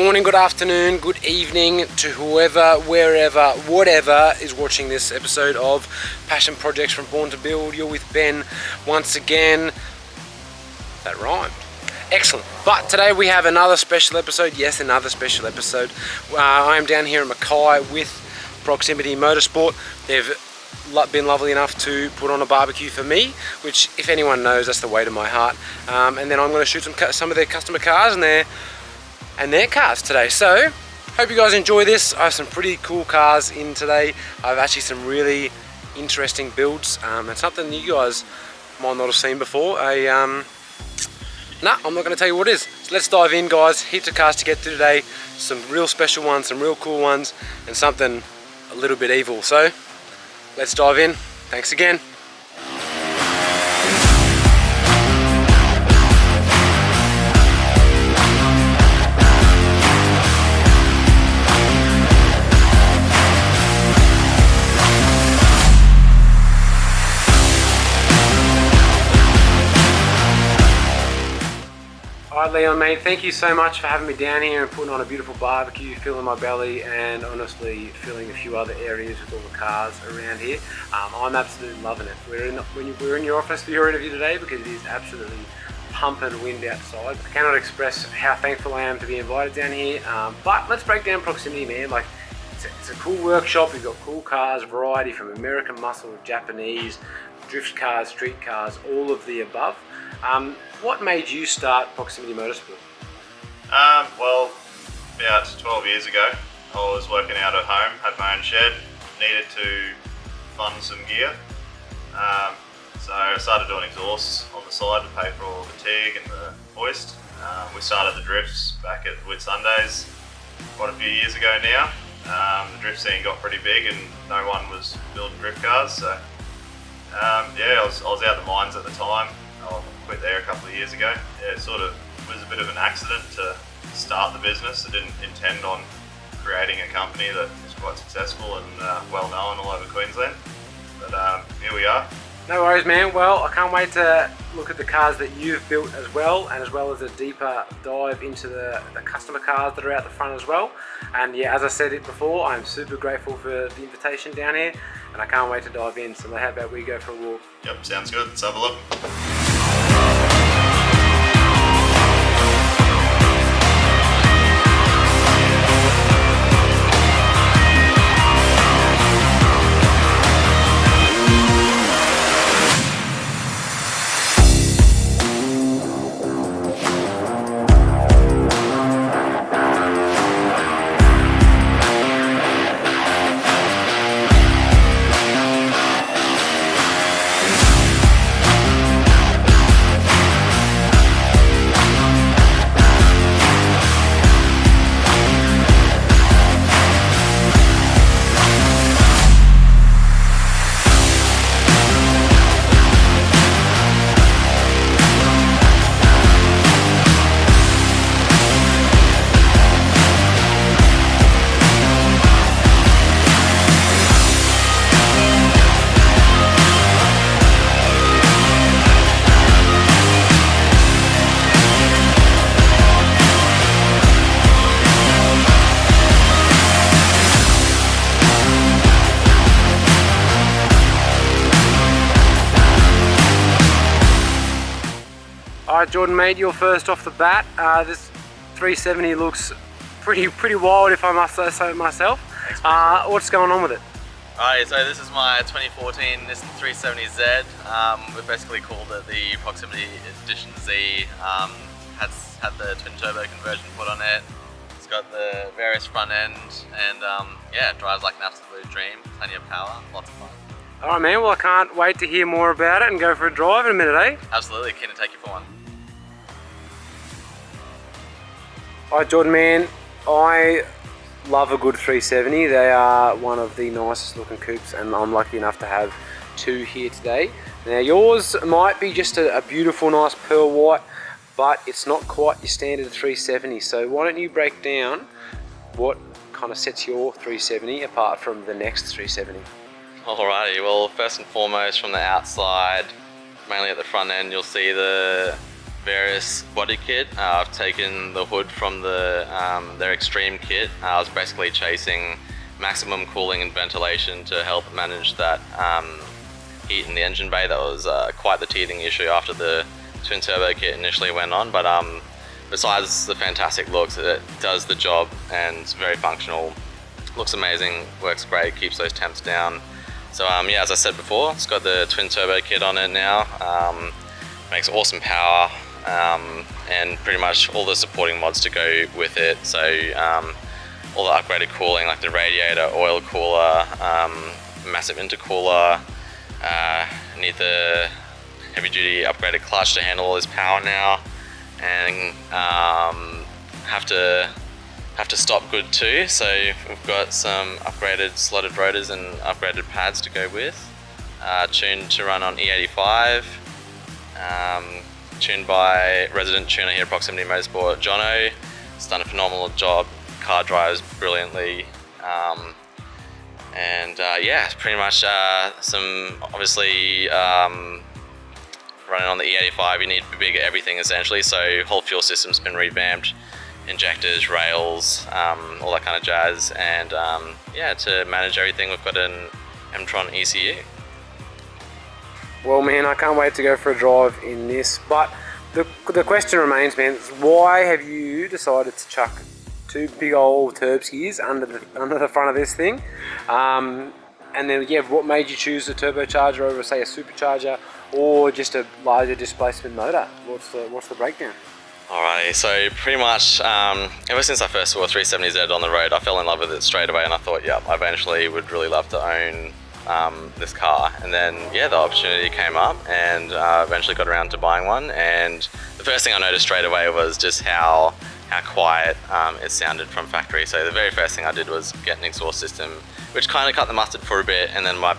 morning, good afternoon, good evening to whoever, wherever, whatever is watching this episode of Passion Projects from Born to Build. You're with Ben once again. That rhymed. Excellent. But today we have another special episode. Yes, another special episode. I am down here in Mackay with Proximity Motorsport. They've been lovely enough to put on a barbecue for me, which, if anyone knows, that's the way to my heart. And then I'm going to shoot some of their customer cars and their cars today. So hope you guys enjoy this. I have some pretty cool cars in today. I have actually some really interesting builds and something you guys might not have seen before. I'm not going to tell you what it is. So let's dive in, guys. Heaps of cars to get through today. Some real special ones, some real cool ones, and something a little bit evil. So let's dive in. Thanks again. Alright, Leon, mate, thank you so much for having me down here and putting on a beautiful barbecue, filling my belly, and honestly filling a few other areas with all the cars around here. I'm absolutely loving it. We're in your office for your interview today because it is absolutely pumping wind outside. I cannot express how thankful I am to be invited down here. But let's break down Proximity, man. Like, it's a cool workshop. We've got cool cars, variety from American muscle, Japanese, drift cars, street cars, all of the above. What made you start Proximity Motorsport? Well, about 12 years ago, I was working out at home, had my own shed, needed to fund some gear. So I started doing exhausts on the side to pay for all the fatigue and the hoist. We started the drifts back at Whit Sundays quite a few years ago now. The drift scene got pretty big and no one was building drift cars. So yeah, I was out of the mines at the time. I quit there a couple of years ago. Yeah, it sort of was a bit of an accident to start the business. I didn't intend on creating a company that is quite successful and well known all over Queensland. But here we are. No worries, man. Well, I can't wait to look at the cars that you've built as well as a deeper dive into the customer cars that are out the front as well. And yeah, as I said it before, I'm super grateful for the invitation down here and I can't wait to dive in. So how about we go for a walk? Yep, sounds good. Let's have a look. Alright, Jordan, mate, you're first off the bat. This 370 looks pretty wild, if I must say so myself. What's going on with it? Alright, so this is my 2014 Nissan 370Z. We've basically called it the Proximity Edition Z. Has had the twin turbo conversion put on it. It's got the various front end and yeah, it drives like an absolute dream. Plenty of power, lots of fun. Alright, man, well I can't wait to hear more about it and go for a drive in a minute, eh? Absolutely, keen to take you for one. Alright, Jordan, man, I love a good 370. They are one of the nicest looking coupes and I'm lucky enough to have two here today. Now yours might be just a beautiful nice pearl white, but it's not quite your standard 370. So why don't you break down what kind of sets your 370 apart from the next 370? Alrighty, well first and foremost from the outside, mainly at the front end, you'll see the various body kit. I've taken the hood from their extreme kit. I was basically chasing maximum cooling and ventilation to help manage that heat in the engine bay. That was quite the teething issue after the twin turbo kit initially went on, but besides the fantastic looks, it does the job and it's very functional, looks amazing, works great, keeps those temps down. So yeah, as I said before, it's got the twin turbo kit on it now, makes awesome power, and pretty much all the supporting mods to go with it. So all the upgraded cooling, like the radiator, oil cooler, massive intercooler, need the heavy duty upgraded clutch to handle all this power now, and have to stop good too. So we've got some upgraded slotted rotors and upgraded pads to go with, tuned to run on E85, tuned by resident tuner here at Proximity Motorsport, Jono. He's done a phenomenal job, car drives brilliantly, and yeah, pretty much some obviously running on the E85 you need bigger everything essentially, so whole fuel system's been revamped, injectors, rails, all that kind of jazz, and yeah, to manage everything we've got an etron ECU. Well man, I can't wait to go for a drive in this, but the question remains, man, why have you decided to chuck two big old Turbskis under the front of this thing? And then yeah, what made you choose a turbocharger over say a supercharger or just a larger displacement motor? What's the breakdown? Alrighty, so pretty much ever since I first saw a 370Z on the road, I fell in love with it straight away, and I thought, yeah, I eventually would really love to own this car. And then yeah, the opportunity came up, and eventually got around to buying one. And the first thing I noticed straight away was just how quiet it sounded from factory. So the very first thing I did was get an exhaust system, which kind of cut the mustard for a bit. And then my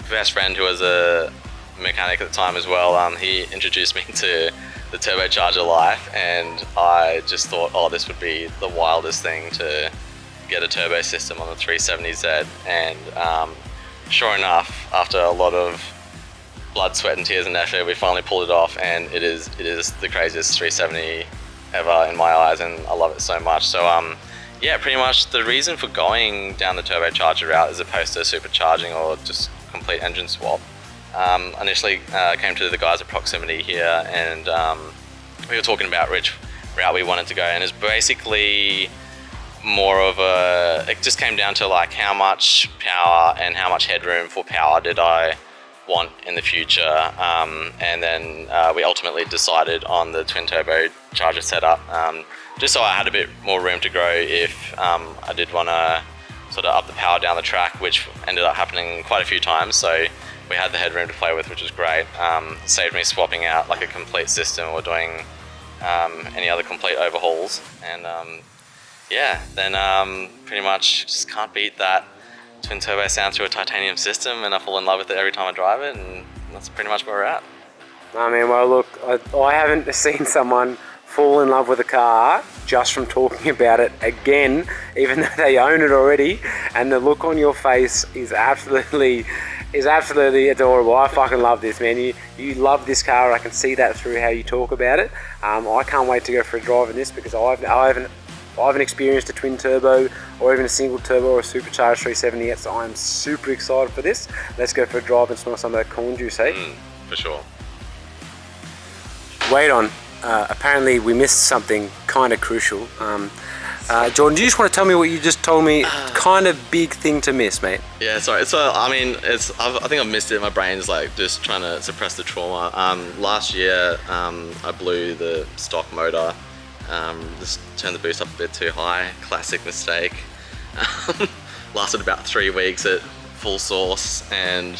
best friend, who was a mechanic at the time as well, he introduced me to the turbocharger life, and I just thought, oh, this would be the wildest thing to get a turbo system on the 370Z. And sure enough, after a lot of blood, sweat and tears and effort, we finally pulled it off, and it is the craziest 370 ever in my eyes, and I love it so much. So yeah, pretty much the reason for going down the turbocharger route as opposed to supercharging or just complete engine swap, initially came to the guys at Proximity here, and we were talking about which route we wanted to go, and it's basically more of a, it just came down to like how much power and how much headroom for power did I want in the future, and then we ultimately decided on the twin turbo charger setup, just so I had a bit more room to grow if I did want to sort of up the power down the track, which ended up happening quite a few times. So we had the headroom to play with, which was great. Saved me swapping out like a complete system or doing any other complete overhauls, and yeah, then pretty much just can't beat that twin turbo sound through a titanium system, and I fall in love with it every time I drive it, and that's pretty much where we're at. I mean, well look, I haven't seen someone fall in love with a car just from talking about it again, even though they own it already, and the look on your face is absolutely adorable. I fucking love this, man. You love this car. I can see that through how you talk about it. I can't wait to go for a drive in this, because I haven't experienced a twin turbo or even a single turbo or a supercharged 370 yet, so I'm super excited for this. Let's go for a drive and smell some of that corn juice, eh? For sure. Wait on. Apparently we missed something kind of crucial. Jordan, do you just want to tell me what you just told me? Kind of big thing to miss, mate. Yeah, sorry. So I mean, I think I've missed it. My brain's like just trying to suppress the trauma. Last year, I blew the stock motor. Just turned the boost up a bit too high. Classic mistake. Lasted about 3 weeks at full source, and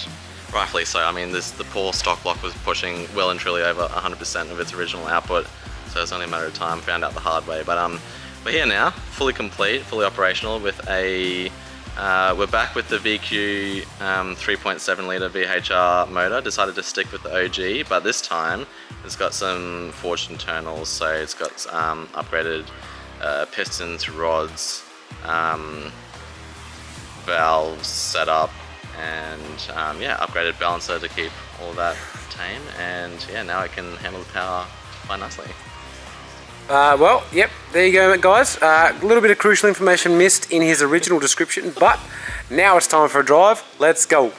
rightfully so. I mean, the poor stock block was pushing well and truly over 100% of its original output, so it's only a matter of time. Found out the hard way, but we're here now, fully complete, fully operational with a. We're back with the VQ 3.7 litre VHR motor. Decided to stick with the OG, but this time it's got some forged internals, so it's got upgraded pistons, rods, valves set up, and yeah, upgraded balancer to keep all of that tame. And yeah, now it can handle the power quite nicely. Well, yep, there you go, guys. A little bit of crucial information missed in his original description, but now it's time for a drive. Let's go.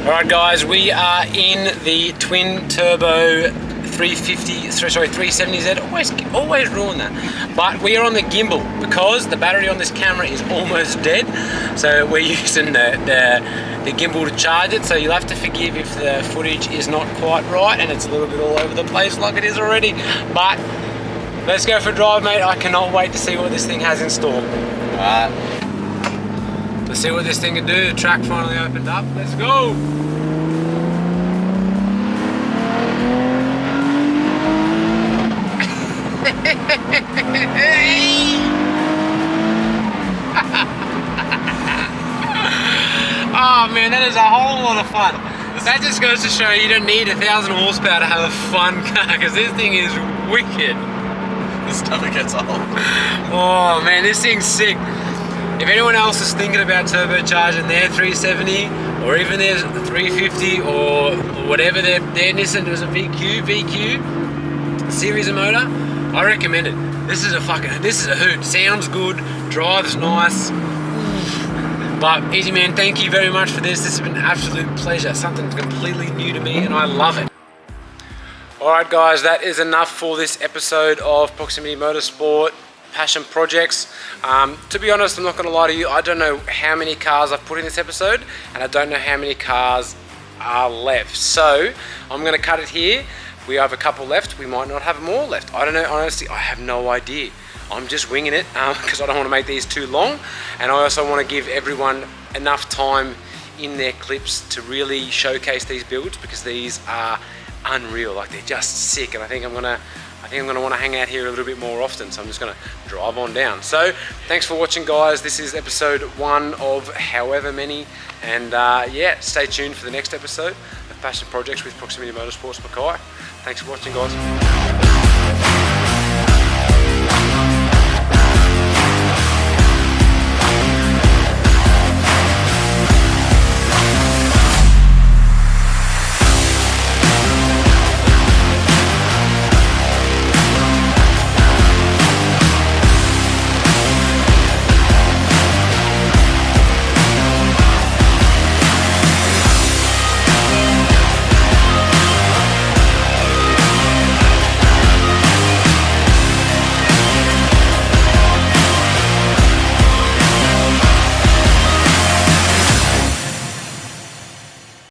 Alright guys, we are in the twin turbo 370Z, always ruin that. But we are on the gimbal because the battery on this camera is almost dead. So we're using the gimbal to charge it. So you'll have to forgive if the footage is not quite right and it's a little bit all over the place like it is already. But let's go for a drive, mate. I cannot wait to see what this thing has in store. Alright. Let's see what this thing can do. The track finally opened up. Let's go! Oh man, that is a whole lot of fun. That just goes to show you don't need 1,000 horsepower to have a fun car, because this thing is wicked. This never gets old. Oh man, this thing's sick. If anyone else is thinking about turbocharging their 370 or even their 350 or whatever their Nissan does, a VQ series of motor, I recommend it. This is a hoot. Sounds good, drives nice. But Easy Man, thank you very much for this. This has been an absolute pleasure. Something completely new to me and I love it. Alright guys, that is enough for this episode of Proximity Motorsport Passion Projects. To be honest, I'm not going to lie to you, I don't know how many cars I've put in this episode and I don't know how many cars are left. So I'm going to cut it here. We have a couple left, we might not have more left. I don't know, honestly, I have no idea. I'm just winging it because I don't want to make these too long, and I also want to give everyone enough time in their clips to really showcase these builds, because these are unreal. Like, they're just sick, and I think I'm gonna want to hang out here a little bit more often, so I'm just gonna drive on down. So thanks for watching, guys. This is episode 1 of however many, and yeah, stay tuned for the next episode of Passion Projects with Proximity Motorsports Mackay. Thanks for watching, guys.